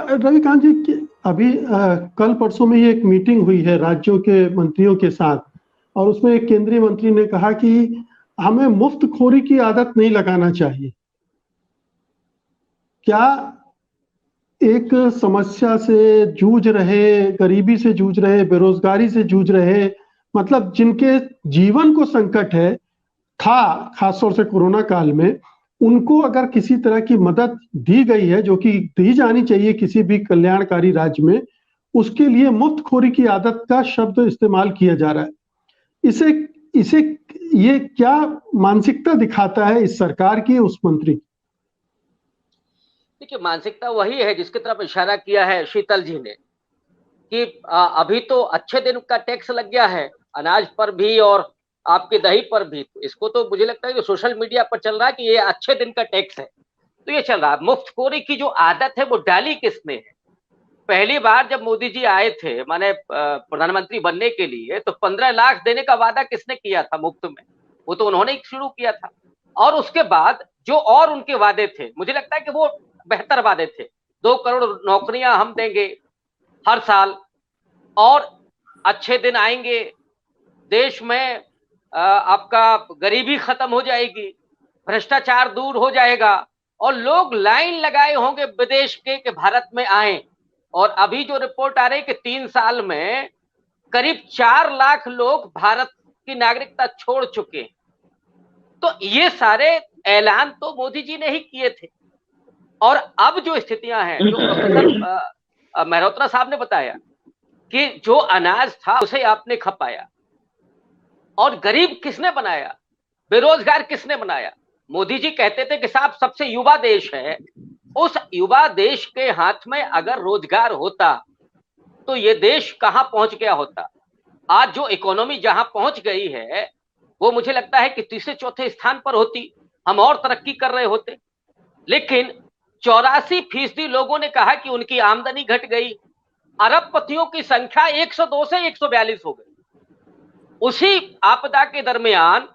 रविकांत जी अभी कल परसों में ही एक मीटिंग हुई है राज्यों के मंत्रियों के साथ, और उसमें एक केंद्रीय मंत्री ने कहा कि हमें मुफ्तखोरी की आदत नहीं लगाना चाहिए। क्या एक समस्या से जूझ रहे, गरीबी से जूझ रहे, बेरोजगारी से जूझ रहे, मतलब जिनके जीवन को संकट है था, खासतौर से कोरोना काल में, उनको अगर किसी तरह की मदद दी गई है, जो कि दी जानी चाहिए किसी भी कल्याणकारी राज्य में, उसके लिए मुफ्तखोरी की आदत का शब्द इस्तेमाल किया जा रहा है। इसे इसे ये क्या मानसिकता दिखाता है इस सरकार की, उस मंत्री? देखिए, मानसिकता वही है जिसकी तरफ इशारा किया है शीतल जी ने कि अभी तो अच्छे दिन का टैक्स लग गया है अनाज पर भी और आपके दही पर भी। तो इसको तो मुझे लगता है कि सोशल मीडिया पर चल रहा है कि ये अच्छे दिन का टैक्स है, तो ये चल रहा है। मुफ्तखोरी की जो आदत है वो डाली किसने है? पहली बार जब मोदी जी आए थे माने प्रधानमंत्री बनने के लिए, तो 15 लाख देने का वादा किसने किया था मुफ्त में? वो तो उन्होंने ही शुरू किया था। और उसके बाद जो और उनके वादे थे, मुझे लगता है कि वो बेहतर वादे थे। 2 करोड़ नौकरियां हम देंगे हर साल, और अच्छे दिन आएंगे, देश में आपका गरीबी खत्म हो जाएगी, भ्रष्टाचार दूर हो जाएगा, और लोग लाइन लगाए होंगे विदेश के कि भारत में आए। और अभी जो रिपोर्ट आ रही है कि 3 साल में करीब 4 लाख लोग भारत की नागरिकता छोड़ चुके हैं। तो ये सारे ऐलान तो मोदी जी ने ही किए थे। और अब जो स्थितियां हैं, जो प्रोफेसर मेहरोत्रा साहब ने बताया कि जो अनाज था उसे आपने खपाया, और गरीब किसने बनाया, बेरोजगार किसने बनाया? मोदी जी कहते थे कि साहब सबसे युवा देश है। उस युवा देश के हाथ में अगर रोजगार होता तो ये देश कहां पहुंच गया होता। आज जो इकोनॉमी जहां पहुंच गई है वो मुझे लगता है कि तीसरे चौथे स्थान पर होती, हम और तरक्की कर रहे होते। लेकिन 84% लोगों ने कहा कि उनकी आमदनी घट गई। अरबपतियों की संख्या 102 से 142 हो गई। उसी आपदा के दरमियान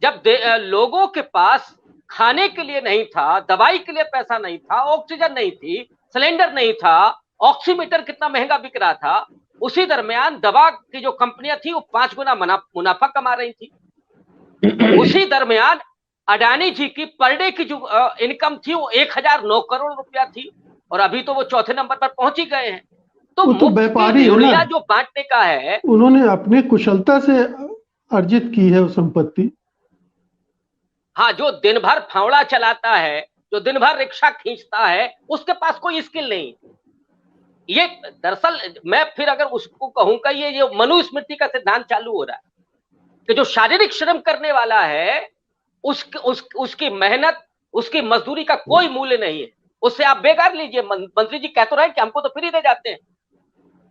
जब लोगों के पास खाने के लिए नहीं था, दवाई के लिए पैसा नहीं था, ऑक्सीजन नहीं थी, सिलेंडर नहीं था, ऑक्सीमीटर कितना महंगा बिक रहा था, उसी दरमियान दवा की जो कंपनियां थी वो 5 गुना मुनाफा कमा रही थी। उसी दरमियान अडानी जी की पर डे की जो इनकम थी वो 1009 करोड़ रुपया थी, और अभी तो वो चौथे नंबर पर पहुंच ही गए हैं। तो वो तो मुफ्त व्यापारी की है ना, जो बांटने का है, उन्होंने अपने कुशलता से अर्जित की है वो संपत्ति। हाँ, जो दिन भर फावड़ा चलाता है, जो दिन भर रिक्शा खींचता है, उसके पास कोई स्किल नहीं। ये दरअसल मैं फिर अगर उसको कहूंगा, ये मनुस्मृति का सिद्धांत चालू हो रहा है कि जो शारीरिक श्रम करने वाला है उसकी मेहनत, उसकी मजदूरी का कोई मूल्य नहीं है। उससे आप बेगार लीजिए, मंत्री जी कह तो रहे हैं कि हमको तो फ्री दे जाते हैं।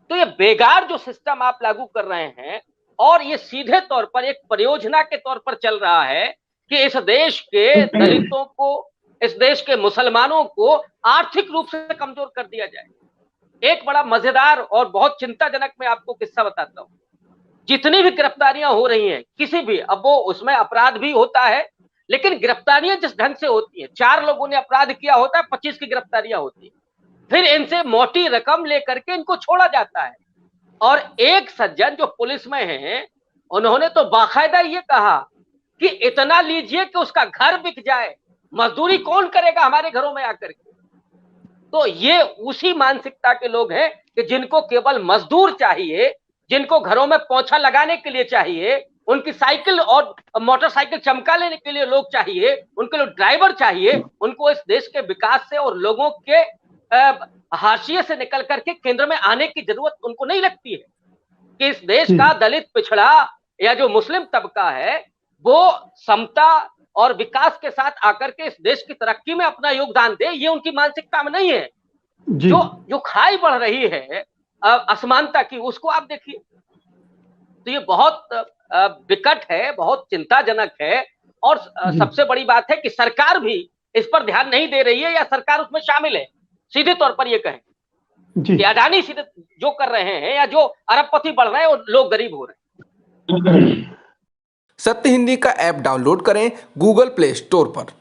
तो ये बेगार जो सिस्टम आप लागू कर रहे हैं, और ये सीधे तौर पर एक परियोजना के तौर पर चल रहा है कि इस देश के दलितों को, इस देश के मुसलमानों को आर्थिक रूप से कमजोर कर दिया जाए। एक बड़ा मजेदार और बहुत चिंताजनक मैं आपको किस्सा बताता हूं। जितनी भी गिरफ्तारियां हो रही हैं किसी भी, अब वो उसमें अपराध भी होता है, लेकिन गिरफ्तारियां जिस ढंग से होती हैं, 4 लोगों ने अपराध किया होता है, 25 की गिरफ्तारियां होती है, फिर इनसे मोटी रकम लेकर के इनको छोड़ा जाता है। और एक सज्जन जो पुलिस में हैं, उन्होंने तो बाकायदा ये कहा कि इतना लीजिए कि उसका घर बिक जाए, मजदूरी कौन करेगा हमारे घरों में आकर के। तो ये उसी मानसिकता के लोग हैं कि जिनको केवल मजदूर चाहिए, जिनको घरों में पोछा लगाने के लिए चाहिए, उनकी साइकिल और मोटरसाइकिल चमका लेने के लिए लोग चाहिए, उनके लिए ड्राइवर चाहिए। उनको इस देश के विकास से और लोगों के हाशिए से निकल करके केंद्र में आने की जरूरत उनको नहीं लगती है कि इस देश का दलित, पिछड़ा या जो मुस्लिम तबका है वो समता और विकास के साथ आकर के इस देश की तरक्की में अपना योगदान दे। ये उनकी मानसिकता में नहीं है। जो जो खाई बढ़ रही है असमानता की, उसको आप देखिए। तो ये बहुत विकट है, बहुत चिंताजनक है। और सबसे बड़ी बात है कि सरकार भी इस पर ध्यान नहीं दे रही है, या सरकार उसमें शामिल है। सीधे तौर पर ये कहें कि अडानी सीधे जो कर रहे हैं या जो अरबपति बढ़ रहे हैं और लोग गरीब हो रहे हैं। सत्य हिंदी का ऐप डाउनलोड करें गूगल प्ले स्टोर पर।